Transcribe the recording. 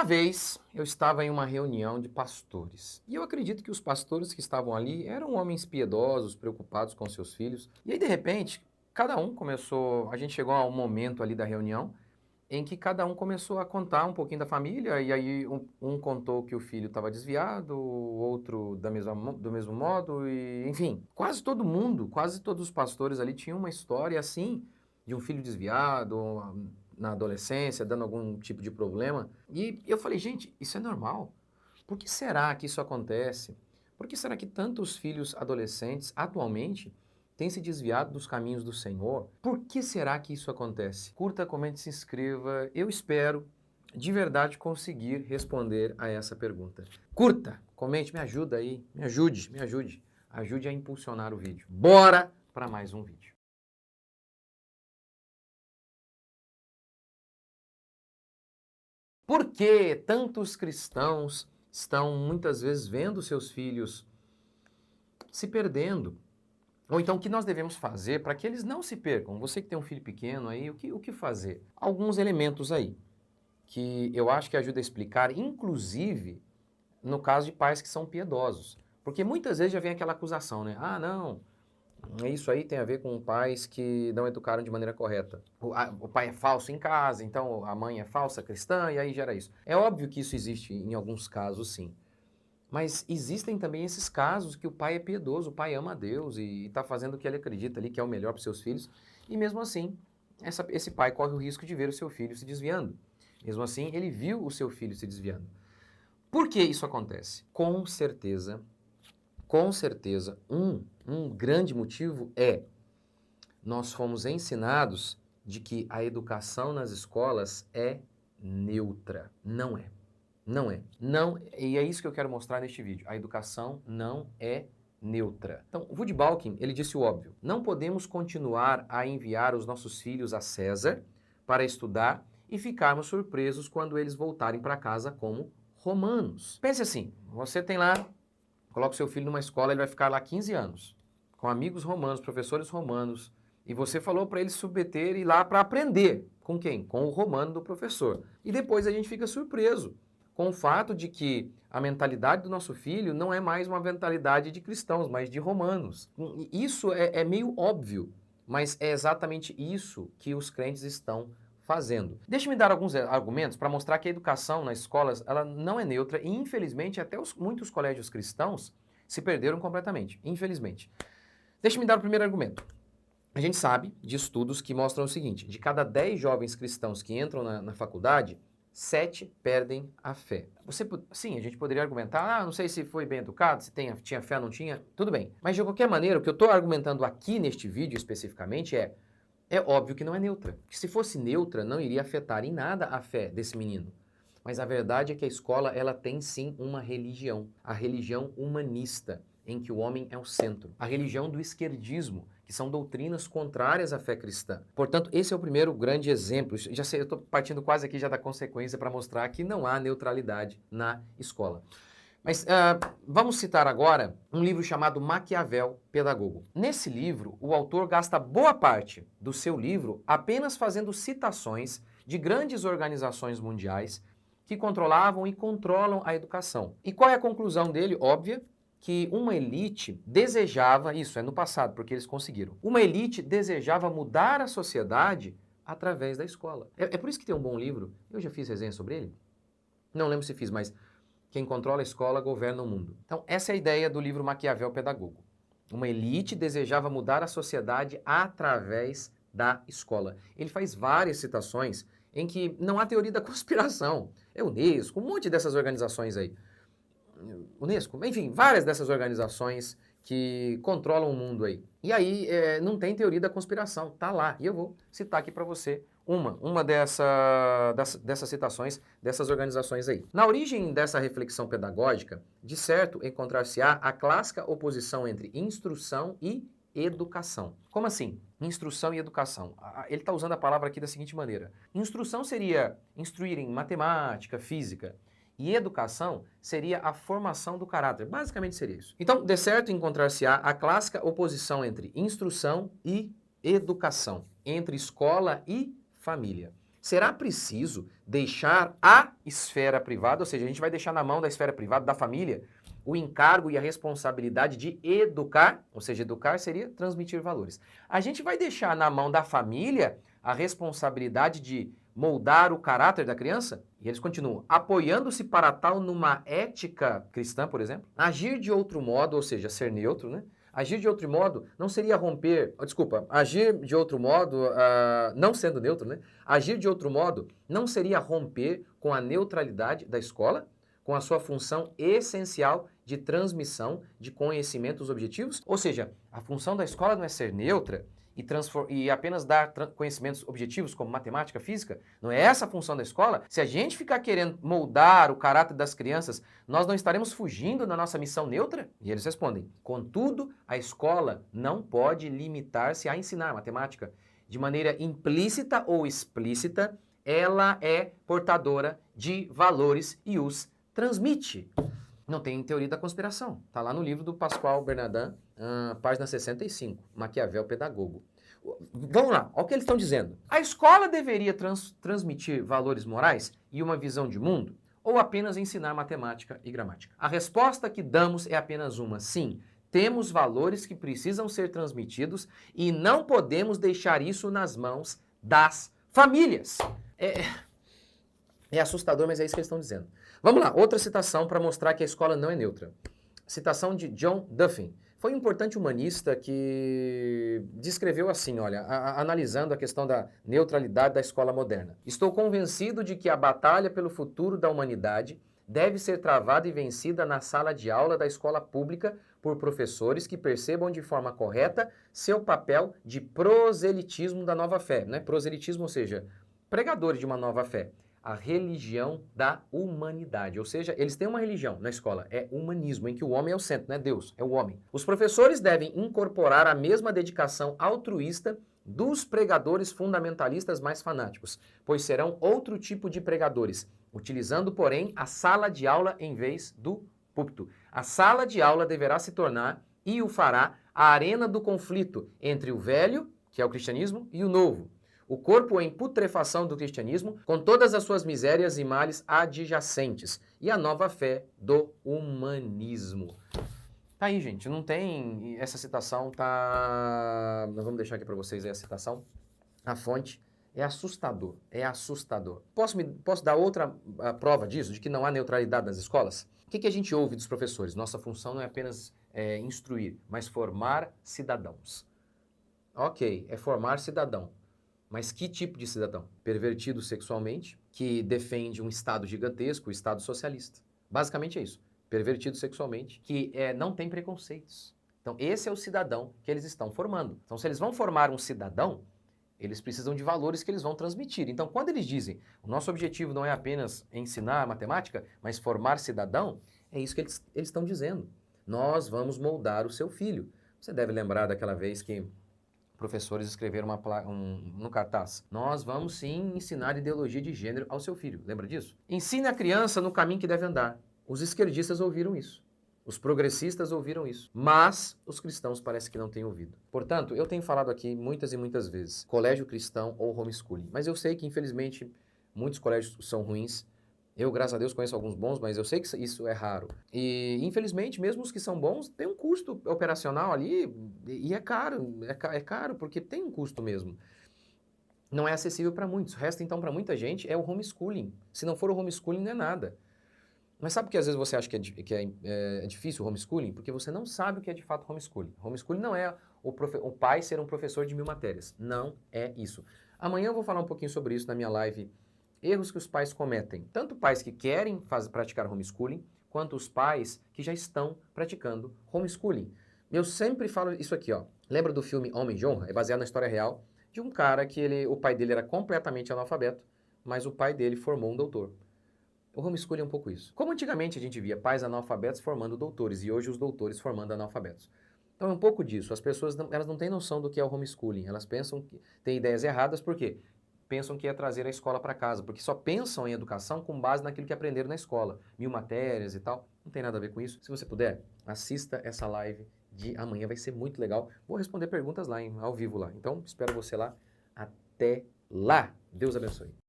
Uma vez eu estava em uma reunião de pastores e eu acredito que os pastores que estavam ali eram homens piedosos, preocupados com seus filhos. E aí, de repente, cada um começou. A gente chegou a um momento ali da reunião em que cada um começou a contar um pouquinho da família, e aí um contou que o filho estava desviado, o outro do mesmo modo, e enfim, quase todo mundo, quase todos os pastores ali tinham uma história assim, de um filho desviado, na adolescência, dando algum tipo de problema. E eu falei, gente, isso é normal? Por que será que isso acontece? Por que será que tantos filhos adolescentes atualmente têm se desviado dos caminhos do Senhor? Por que será que isso acontece? Curta, comente, se inscreva. Eu espero de verdade conseguir responder a essa pergunta. Curta, comente, me ajuda aí, me ajude, me ajude. Ajude a impulsionar o vídeo. Bora para mais um vídeo. Por que tantos cristãos estão muitas vezes vendo seus filhos se perdendo? Ou então, o que nós devemos fazer para que eles não se percam? Você que tem um filho pequeno aí, o que fazer? Alguns elementos aí que eu acho que ajuda a explicar, inclusive no caso de pais que são piedosos. Porque muitas vezes já vem aquela acusação, né? Ah, não, isso aí tem a ver com pais que não educaram de maneira correta. O pai é falso em casa, então a mãe é falsa cristã, e aí gera isso. É óbvio que isso existe em alguns casos, sim. Mas existem também esses casos que o pai é piedoso, o pai ama a Deus e está fazendo o que ele acredita ali que é o melhor para os seus filhos. E mesmo assim, esse pai corre o risco de ver o seu filho se desviando. Mesmo assim, ele viu o seu filho se desviando. Por que isso acontece? Com certeza, um grande motivo é nós fomos ensinados de que a educação nas escolas é neutra. Não é. Não é. Não, e é isso que eu quero mostrar neste vídeo. A educação não é neutra. Então, o Woody Balkin, ele disse o óbvio. Não podemos continuar a enviar os nossos filhos a César para estudar e ficarmos surpresos quando eles voltarem para casa como romanos. Pense assim, você tem lá, coloca o seu filho numa escola, ele vai ficar lá 15 anos, com amigos romanos, professores romanos, e você falou para ele se submeter e ir lá para aprender. Com quem? Com o romano do professor. E depois a gente fica surpreso com o fato de que a mentalidade do nosso filho não é mais uma mentalidade de cristãos, mas de romanos. Isso é meio óbvio, mas é exatamente isso que os crentes estão fazendo. Deixe-me dar alguns argumentos para mostrar que a educação nas escolas ela não é neutra e, infelizmente, até muitos colégios cristãos se perderam completamente, infelizmente. Deixe-me dar o primeiro argumento. A gente sabe de estudos que mostram o seguinte, de cada 10 jovens cristãos que entram na faculdade, 7 perdem a fé. Sim, a gente poderia argumentar, não sei se foi bem educado, se tinha fé ou não tinha, tudo bem. Mas de qualquer maneira, o que eu estou argumentando aqui neste vídeo especificamente é óbvio que não é neutra. Que se fosse neutra, não iria afetar em nada a fé desse menino. Mas a verdade é que a escola, ela tem sim uma religião, a religião humanista, em que o homem é o centro. A religião do esquerdismo, que são doutrinas contrárias à fé cristã. Portanto, esse é o primeiro grande exemplo. Já sei, eu estou partindo quase aqui já da consequência para mostrar que não há neutralidade na escola. Mas vamos citar agora um livro chamado Maquiavel, Pedagogo. Nesse livro, o autor gasta boa parte do seu livro apenas fazendo citações de grandes organizações mundiais que controlavam e controlam a educação. E qual é a conclusão dele? Óbvia, que uma elite desejava, isso é no passado, porque eles conseguiram, uma elite desejava mudar a sociedade através da escola. É por isso que tem um bom livro, eu já fiz resenha sobre ele? Não lembro se fiz, mas quem controla a escola governa o mundo. Então, essa é a ideia do livro Maquiavel Pedagogo. Uma elite desejava mudar a sociedade através da escola. Ele faz várias citações em que não há teoria da conspiração. É Unesco, um monte dessas organizações aí. Unesco, enfim, várias dessas organizações que controlam o mundo aí. E aí não tem teoria da conspiração, tá lá. E eu vou citar aqui para você uma dessas citações dessas organizações aí. Na origem dessa reflexão pedagógica, de certo encontrar-se-á a clássica oposição entre instrução e educação. Como assim? Instrução e educação. Ele está usando a palavra aqui da seguinte maneira. Instrução seria instruir em matemática, física. E educação seria a formação do caráter. Basicamente seria isso. Então, de certo encontrar-se-á a clássica oposição entre instrução e educação, entre escola e família. Será preciso deixar a esfera privada, ou seja, a gente vai deixar na mão da esfera privada, da família, o encargo e a responsabilidade de educar, ou seja, educar seria transmitir valores. A gente vai deixar na mão da família a responsabilidade de moldar o caráter da criança? E eles continuam, apoiando-se para tal numa ética cristã, por exemplo, agir de outro modo, ou seja, ser neutro, né? Agir de outro modo não seria romper, agir de outro modo, não sendo neutro, né? Agir de outro modo não seria romper com a neutralidade da escola, com a sua função essencial de transmissão de conhecimentos objetivos? Ou seja, a função da escola não é ser neutra e apenas dar conhecimentos objetivos como matemática, física? Não é essa a função da escola? Se a gente ficar querendo moldar o caráter das crianças, nós não estaremos fugindo da nossa missão neutra? E eles respondem, contudo, a escola não pode limitar-se a ensinar matemática. De maneira implícita ou explícita, ela é portadora de valores e os transmite. Não tem teoria da conspiração. Está lá no livro do Pascoal Bernardin, página 65, Maquiavel Pedagogo. Vamos lá, olha o que eles estão dizendo. A escola deveria transmitir valores morais e uma visão de mundo ou apenas ensinar matemática e gramática? A resposta que damos é apenas uma, sim. Temos valores que precisam ser transmitidos e não podemos deixar isso nas mãos das famílias. É assustador, mas é isso que eles estão dizendo. Vamos lá, outra citação para mostrar que a escola não é neutra. Citação de John Duffin. Foi um importante humanista que descreveu assim, olha, analisando a questão da neutralidade da escola moderna. Estou convencido de que a batalha pelo futuro da humanidade deve ser travada e vencida na sala de aula da escola pública por professores que percebam de forma correta seu papel de proselitismo da nova fé, né? Proselitismo, ou seja, pregadores de uma nova fé. A religião da humanidade. Ou seja, eles têm uma religião na escola, é humanismo, em que o homem é o centro, não é Deus, é o homem. Os professores devem incorporar a mesma dedicação altruísta dos pregadores fundamentalistas mais fanáticos, pois serão outro tipo de pregadores, utilizando, porém, a sala de aula em vez do púlpito. A sala de aula deverá se tornar, e o fará, a arena do conflito entre o velho, que é o cristianismo, e o novo. O corpo em putrefação do cristianismo, com todas as suas misérias e males adjacentes, e a nova fé do humanismo. Tá aí, gente, não tem... Essa citação tá... Nós vamos deixar aqui para vocês aí a citação. A fonte é assustador, é assustador. Posso dar outra prova disso, de que não há neutralidade nas escolas? O que a gente ouve dos professores? Nossa função não é apenas instruir, mas formar cidadãos. Ok, é formar cidadão. Mas que tipo de cidadão? Pervertido sexualmente, que defende um Estado gigantesco, o Estado socialista. Basicamente é isso. Pervertido sexualmente, que não tem preconceitos. Então, esse é o cidadão que eles estão formando. Então, se eles vão formar um cidadão, eles precisam de valores que eles vão transmitir. Então, quando eles dizem, o nosso objetivo não é apenas ensinar matemática, mas formar cidadão, é isso que eles estão dizendo. Nós vamos moldar o seu filho. Você deve lembrar daquela vez que professores escreveram no cartaz. Nós vamos sim ensinar ideologia de gênero ao seu filho. Lembra disso? Ensine a criança no caminho que deve andar. Os esquerdistas ouviram isso. Os progressistas ouviram isso. Mas os cristãos parece que não têm ouvido. Portanto, eu tenho falado aqui muitas e muitas vezes, colégio cristão ou homeschooling. Mas eu sei que, infelizmente, muitos colégios são ruins. Eu, graças a Deus, conheço alguns bons, mas eu sei que isso é raro. E, infelizmente, mesmo os que são bons, tem um custo operacional ali e é caro. É caro porque tem um custo mesmo. Não é acessível para muitos. Resta, então, para muita gente, é o homeschooling. Se não for o homeschooling, não é nada. Mas sabe por que às vezes você acha que é difícil o homeschooling? Porque você não sabe o que é de fato homeschooling. Homeschooling não é o pai ser um professor de 1000 matérias. Não é isso. Amanhã eu vou falar um pouquinho sobre isso na minha live. Erros que os pais cometem, tanto pais que querem praticar homeschooling, quanto os pais que já estão praticando homeschooling. Eu sempre falo isso aqui, ó. Lembra do filme Homem de Honra? É baseado na história real de um cara que o pai dele era completamente analfabeto, mas o pai dele formou um doutor. O homeschooling é um pouco isso. Como antigamente a gente via pais analfabetos formando doutores, e hoje os doutores formando analfabetos. Então é um pouco disso. As pessoas elas não têm noção do que é o homeschooling. Elas pensam que têm ideias erradas, por quê? Pensam que é trazer a escola para casa, porque só pensam em educação com base naquilo que aprenderam na escola. 1000 matérias e tal, não tem nada a ver com isso. Se você puder, assista essa live de amanhã, vai ser muito legal. Vou responder perguntas lá, ao vivo lá. Então, espero você lá. Até lá. Deus abençoe.